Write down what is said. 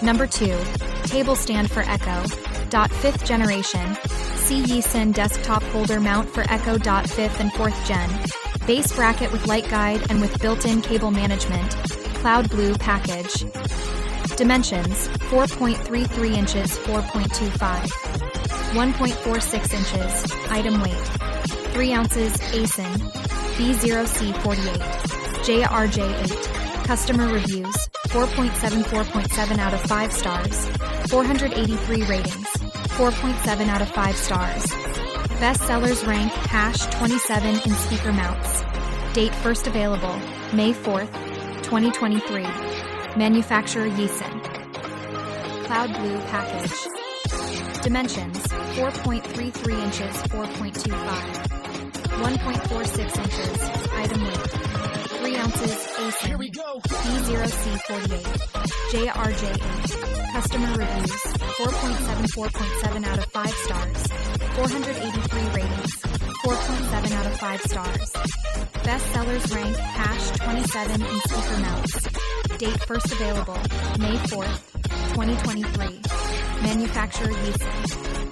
Number 2. Table stand for Echo. 5th generation. See YECEN desktop holder mount for Echo. 5th and 4th gen. Base bracket with light guide and with built-in cable management. Cloud blue package. Dimensions: 4.33 inches, 4.25. 1.46 inches. Item weight: 3 ounces. YECEN B0C48 JRJ8. Customer reviews: 4.7 out of 5 stars. 483 ratings. 4.7 out of 5 stars. Best sellers rank #27 in speaker mounts. Date first available May 4th, 2023. Manufacturer YECEN. Cloud blue package. Dimensions: 4.33 inches, 4.25. 1.46 inches. Item weight: 3 ounces. YECEN B0C48 JRJ8. Customer reviews: 4.7 out of 5 stars. 483 ratings. 4.7 out of 5 stars. Best sellers rank #27 in speaker mounts. Date first available May 4th, 2023. Manufacturer YECEN.